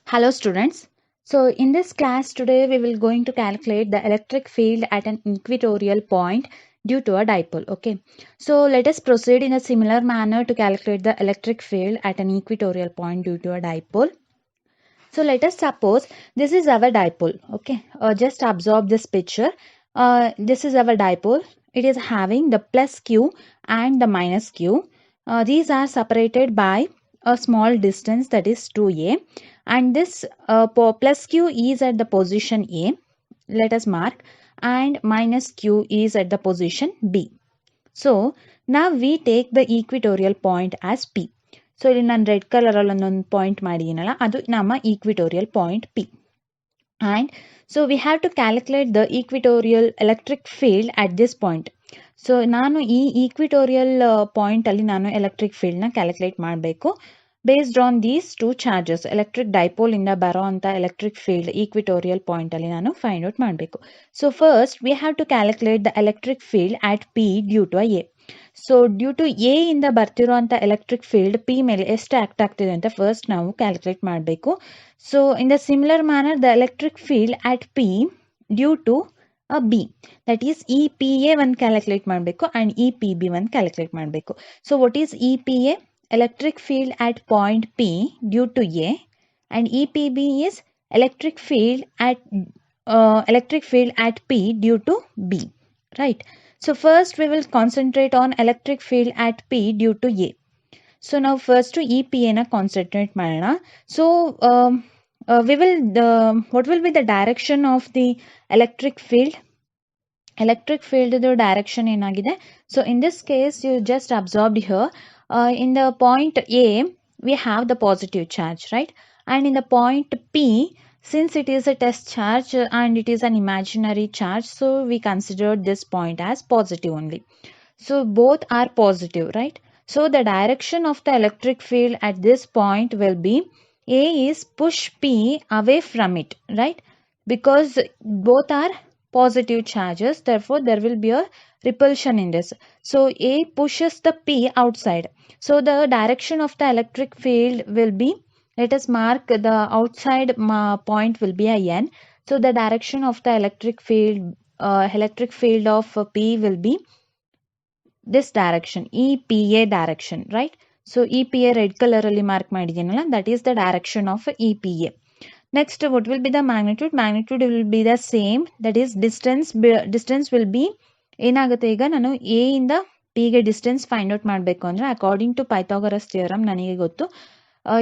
Hello students. So in this class today we will going to calculate the electric field at an equatorial point due to a dipole. Okay. So let us proceed in a similar manner to calculate the electric field at an equatorial point due to a dipole. So let us suppose this is our dipole. Okay. Just absorb this picture. This is our dipole. It is having the plus q and the minus q. These are separated by a small distance, that is 2a, and this plus q is at the position a, let us mark, and minus q is at the position b. So now we take the equatorial point as p. So ಇಲ್ಲಿ ನಾನು red ಕಲರಲ್ಲಿ ಒಂದೊಂದು point ಮಾಡಿದ್ದೀನಲ್ಲ ಅದು ನಮ್ಮ equatorial point p. And so we have to calculate the equatorial electric field at this point. So ನಾನು ಈ equatorial point ಅಲ್ಲಿ ನಾನು electric field ನ calculate ಮಾಡಬೇಕು. Based on these two charges, electric dipole ಇಂದ ಬರೋ ಅಂತ electric field equatorial point ಅಲ್ಲಿ ನಾನು find out ಮಾಡಬೇಕು. So first we have to calculate the electric field at P due to A. So due to A ಇಂದ ಬರ್ತಿರೋ ಅಂತ electric field P ಮೇಲೆ ಎಷ್ಟು ಆಕ್ಟ್ ಆಗ್ತಿದೆ ಅಂತ ಫಸ್ಟ್ ನಾವು ಕ್ಯಾಲ್ಕುಲೇಟ್ ಮಾಡಬೇಕು. So in the similar manner the electric field at P due to a B, that is EPA one calculate ಮಾಡಬೇಕು and EPB one calculate ಮಾಡಬೇಕು. So what is EPA? Electric field at point P due to A, and EPB is electric field at P due to B, right? So first we will concentrate on electric field at P due to A. So now first to EPA na concentrate ಮಾಡೋಣ. So what will be the direction of the electric field? Electric field direction ಏನಾಗಿದೆ? So in this case you just observed here, in the point A we have the positive charge, right? And in the point P, since it is a test charge and it is an imaginary charge, so we consider this point as positive only. So both are positive, right? So the direction of the electric field at this point will be A is push P away from it, right? Because both are positive charges, therefore there will be a repulsion in this. So A pushes the P outside. So the direction of the electric field will be, let us mark the outside point will be a N. So the direction of the electric field of P will be this direction, EPA direction, right? So EPA red color ಅಲ್ಲಿ mark ಮಾಡಿದ್ದೀನಲ್ಲ, that is the direction of EPA. Next, what will be the magnitude? Magnitude will be the same, that is distance will be ಏನಾಗುತ್ತೆ, ಈಗ ನಾನು A ಇಂದ P ಗೆ distance find out ಮಾಡಬೇಕು ಅಂದರೆ according to Pythagoras theorem ನನಗೆ ಗೊತ್ತು,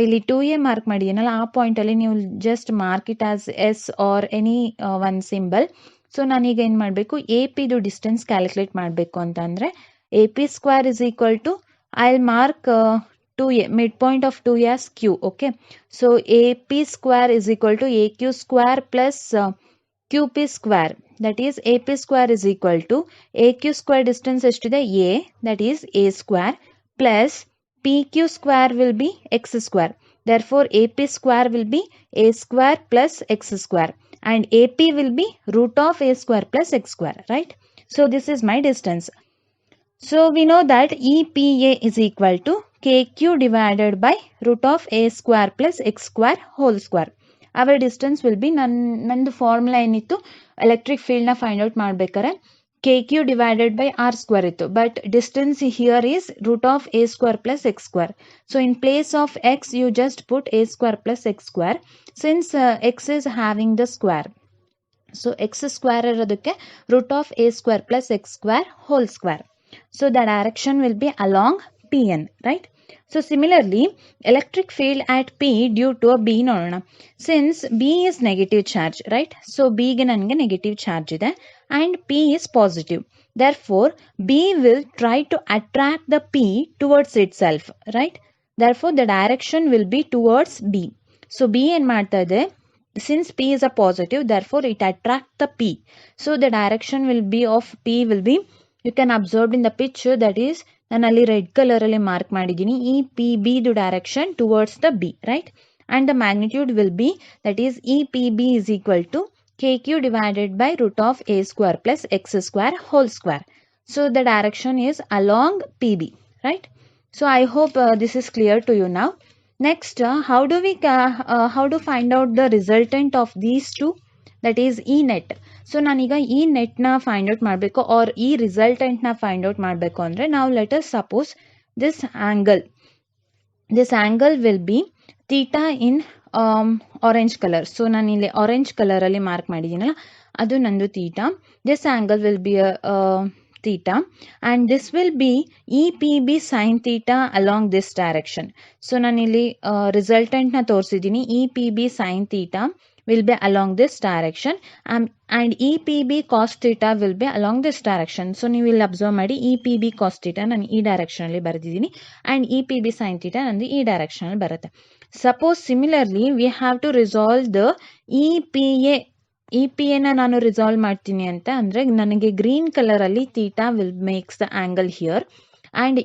ಇಲ್ಲಿ 2a ಮಾರ್ಕ್ ಮಾಡಿದ್ದೀನಲ್ಲ ಆ ಪಾಯಿಂಟಲ್ಲಿ ನೀವು just mark it as S or any one symbol. So ನಾನೀಗ ಏನು ಮಾಡಬೇಕು, ಎ ಪಿದು ಡಿಸ್ಟೆನ್ಸ್ ಕ್ಯಾಲ್ಕುಲೇಟ್ ಮಾಡಬೇಕು ಅಂತ ಅಂದರೆ A P square is equal to, I will mark 2a, midpoint of 2a as q. Okay, so ap square is equal to aq square plus qp square, that is ap square is equal to aq square distance ಎಷ್ಟಿದೆ a, that is a square, plus pq square will be x square, therefore ap square will be a square plus x square, and ap will be root of a square plus x square, right? So this is my distance. So we know that EPA is equal to KQ divided by root of A square plus X square whole square. Our distance will be, ನಂದು formula ಏನಿತ್ತು electric ಫೀಲ್ಡ್ನ find out ಮಾಡಬೇಕಾದ್ರೆ KQ divided by R square ಇತ್ತು, but distance here is root of A square plus X square. So in place of X you just put A square plus X square, since X is having the square. So X square ಇರೋದಕ್ಕೆ root of A square plus X square whole square. So the direction will be along PN, right? So similarly, electric field at P due to a B ನೋಡೋಣ. Since B is negative charge, right? So B ಗೆ ನನಗೆ negative charge ಇದೆ and P is positive. Therefore, B will try to attract the P towards itself, right? Therefore, the direction will be towards B. So B ಏನು ಮಾಡ್ತಾ ಇದೆ, since P is a positive, therefore it attracts the P. So the direction will be of P will be, you can observe in the picture, that is ನಾನು ಅಲ್ಲಿ red ಕಲರಲ್ಲಿ mark ಮಾಡಿದ್ದೀನಿ, E P B the direction towards the B, right? And the magnitude will be, that is E P B is equal to K Q divided by root of A square plus X square whole square. So the direction is along P B, right? So I hope this is clear to you now. Next, how to find out the resultant of these two, that is E net. So ನಾನೀಗ ಈ ನೆಟ್ನ find out ಮಾಡಬೇಕು R ಈ ರಿಸಲ್ಟೆಂಟ್ನ find out ಮಾಡಬೇಕು ಅಂದರೆ ನಾವು let us suppose this angle will be theta in orange colour. So ನಾನು ಇಲ್ಲಿ orange ಕಲರಲ್ಲಿ ಮಾರ್ಕ್ ಮಾಡಿದ್ದೀನಲ್ಲ ಅದು ನಂದು theta. This angle will be theta and this will be EPB sin theta along this direction. So nanili resultant na torsidini EPB sin theta will be along this direction and EPB cos theta will be along this direction. So you will observe madi EPB cos theta nan ee direction alli baradidini and EPB sin theta nandu ee direction alli barutte. Suppose similarly we have to resolve the EPA ನಾನು resolve ಮಾಡ್ತೀನಿ ಅಂತ ಅಂದರೆ ನನಗೆ green ಕಲರಲ್ಲಿ theta will makes the angle here and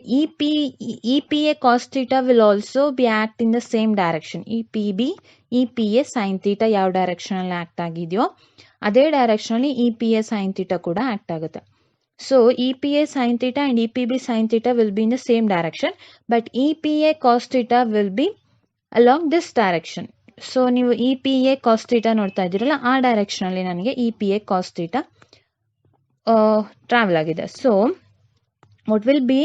EPA cos theta will also be act in the same direction. EPA sine theta ಯಾವ ಡೈರೆಕ್ಷನಲ್ಲಿ act ಆಗಿದೆಯೋ ಅದೇ ಡೈರೆಕ್ಷನಲ್ಲಿ EPA ಸೈನ್ ಥೀಟಾ ಕೂಡ ಆ್ಯಕ್ಟ್ ಆಗುತ್ತೆ. So EPA sine theta and EPB sine theta will be in the same direction but EPA cos theta will be along this direction. So ನೀವು EPA cos theta ನೋಡ್ತಾ ಇದ್ದೀರಲ್ಲ ಆ ಡೈರೆಕ್ಷನಲ್ಲಿ ನನಗೆ EPA cos theta travel ಆಗಿದೆ. So what will be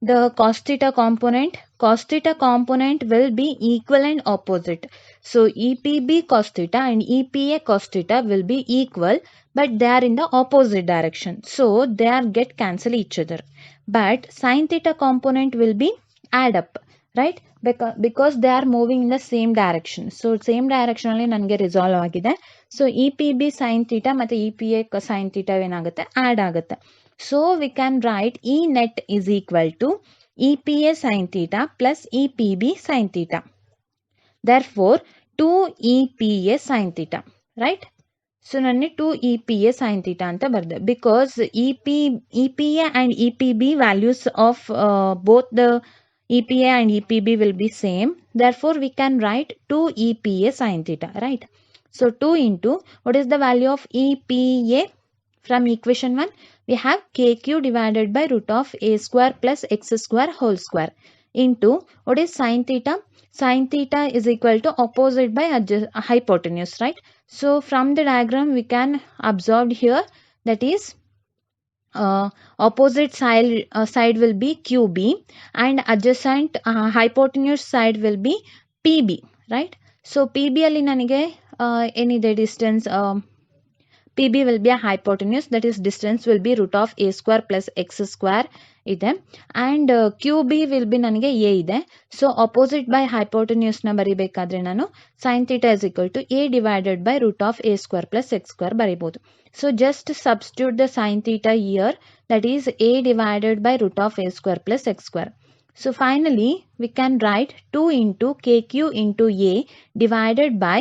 the cos theta component? Cos theta component will be equal and opposite. So EPB cos theta and EPA cos theta will be equal but they are in the opposite direction. So they are get cancel each other. But sin theta component will be add up, right? Because they are moving in the same direction. So same direction alli nange resolve agide. So EPB sin theta matte EPA sin theta enagutte add agutte. So we can write E net is equal to EPA sin theta plus EPB sin theta. Therefore 2 EPA sin theta, right? So nanne 2 EPA sin theta anta barde because EPA and EPB values of both the EPA and EPB will be same. Therefore we can write 2 EPA sin theta, right? So 2 into what is the value of EPA from equation 1? We have KQ divided by root of A square plus X square whole square into what is sin theta? Sin theta is equal to opposite by hypotenuse, right? So from the diagram we can observe here that is opposite side will be QB and adjacent hypotenuse side will be PB, right? So PB alli nanige enide distance PB will be a hypotenuse, that is distance will be root of A square plus X square ide and QB will be ನನಗೆ A ಇದೆ. So opposite by hypotenuse ನ ಬರಿಬೇಕಾದ್ರೆ ನಾನು sin theta is equal to A divided by root of A square plus X square ಬರಿಬಹುದು. So just substitute the sin theta here, that is A divided by root of A square plus X square. So finally we can write 2 into KQ into A divided by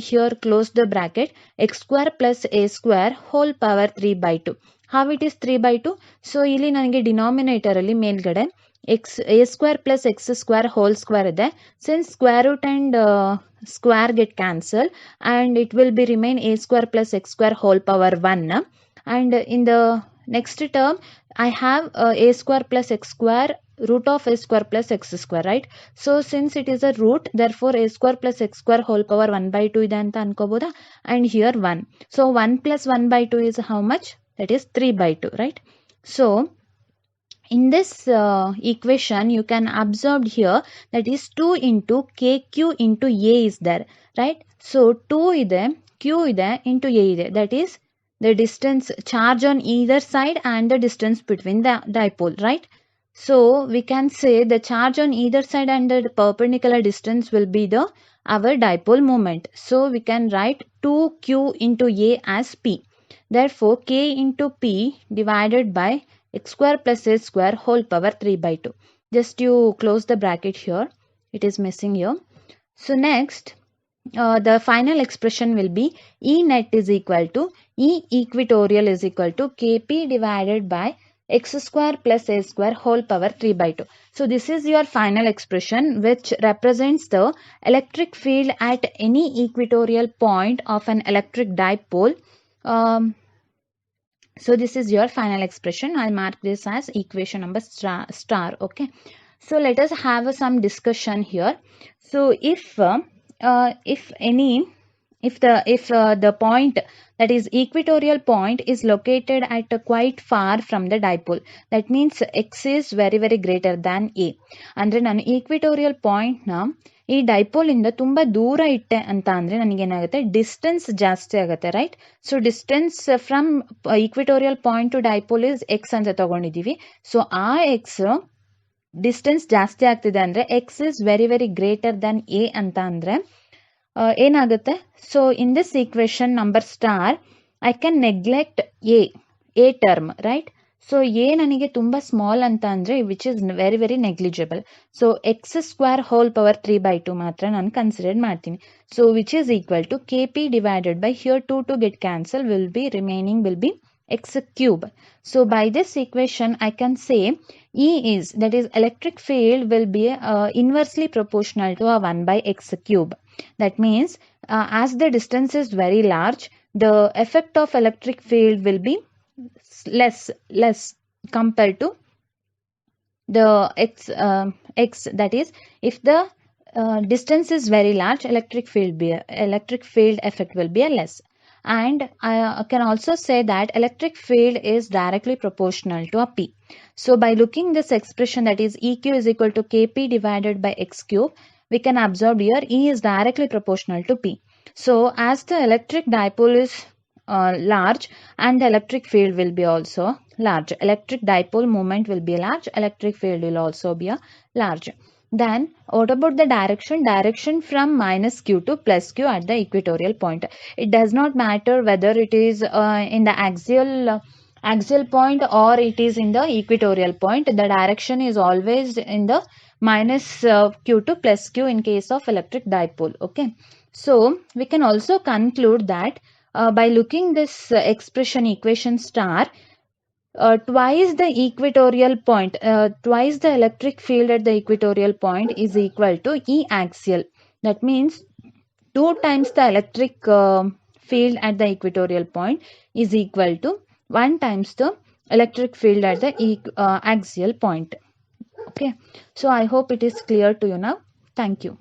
here close the bracket X square plus A square whole power 3 by 2. How it is 3 by 2? So ಇಲ್ಲಿ ನನಗೆ denominator ಅಲ್ಲಿ ಮೇಲ್ಗಡೆ A square plus X square whole square ಇದೆ. Since square root and square get cancel and it will be remain A square plus X square whole power 1 and in the next term I have A square plus X square root of A square plus X square, right? So since it is a root, therefore A square plus X square whole power 1 by 2 ಇದೆ ಅಂತ ಅನ್ಕೋಬೋದಾ? And here 1. So 1 plus 1 by 2 is how much? That is 3 by 2, right? So in this equation you can observe here that is 2 into KQ into A is there, right? So 2 ide, Q ide into A ide, that is the distance charge on either side and the distance between the dipole, right? So we can say the charge on either side and the perpendicular distance will be our dipole moment. So we can write 2Q into A as P. Therefore K into P divided by X square plus A square whole power 3 by 2. Just you close the bracket here. It is missing here. So next the final expression will be E net is equal to E equatorial is equal to KP divided by X square plus A square whole power 3 by 2. So this is your final expression which represents the electric field at any equatorial point of an electric dipole. So this is your final expression. I'll mark this as equation number star. Okay. So let us have some discussion here. So if the point, that is equatorial point, is located at quite far from the dipole, that means x is very very greater than a. ಅಂದ್ರೆ ನಾನು equatorial ಪಾಯಿಂಟ್ನ ಈ dipole ಇಂದ ತುಂಬಾ ದೂರ ಇಟ್ಟೆ ಅಂತ ಅಂದ್ರೆ ನನಗೇನಾಗುತ್ತೆ, ಡಿಸ್ಟೆನ್ಸ್ ಜಾಸ್ತಿ ಆಗುತ್ತೆ, right. So distance from equatorial point to dipole is X ಅಂತ ತಗೊಂಡಿದೀವಿ. ಸೊ ಆ ಎಕ್ಸ್ ಡಿಸ್ಟೆನ್ಸ್ ಜಾಸ್ತಿ ಆಗ್ತಿದೆ ಅಂದ್ರೆ X is very very greater than A ಅಂತ ಅಂದ್ರೆ ಏನಾಗುತ್ತೆ. So in this equation number star I can neglect A term, right. So A ನನಗೆ ತುಂಬಾ ಸ್ಮಾಲ್ ಅಂತ ಅಂದ್ರೆ which is very very negligible. So X square whole power 3/2 ಮಾತ್ರ ನಾನು consider ಮಾಡ್ತೀನಿ. So which is equal to K P divided by here 2 to get cancel will be remaining will be x cube. So by this equation I can say E is, that is electric field will be inversely proportional to a 1 by x cube. That means as the distance is very large, the effect of electric field will be less compared to the x, that is if the distance is very large, electric field effect will be less. And I can also say that electric field is directly proportional to a P. So by looking this expression, that is EQ is equal to KP divided by x cube, we can observe here E is directly proportional to P. So as the electric dipole is large, and the electric field will be also large, electric dipole moment will be large, electric field will also be large. Then what about the direction from minus q to plus q at the equatorial point? It does not matter whether it is in the axial point or it is in the equatorial point, the direction is always in the minus q to plus q in case of electric dipole. Okay, so we can also conclude that by looking this expression equation star, twice the equatorial point, twice the electric field at the equatorial point is equal to E axial. That means 2 times the electric field at the equatorial point is equal to 1 times the electric field at the axial point. Okay, so I hope it is clear to you now. Thank you.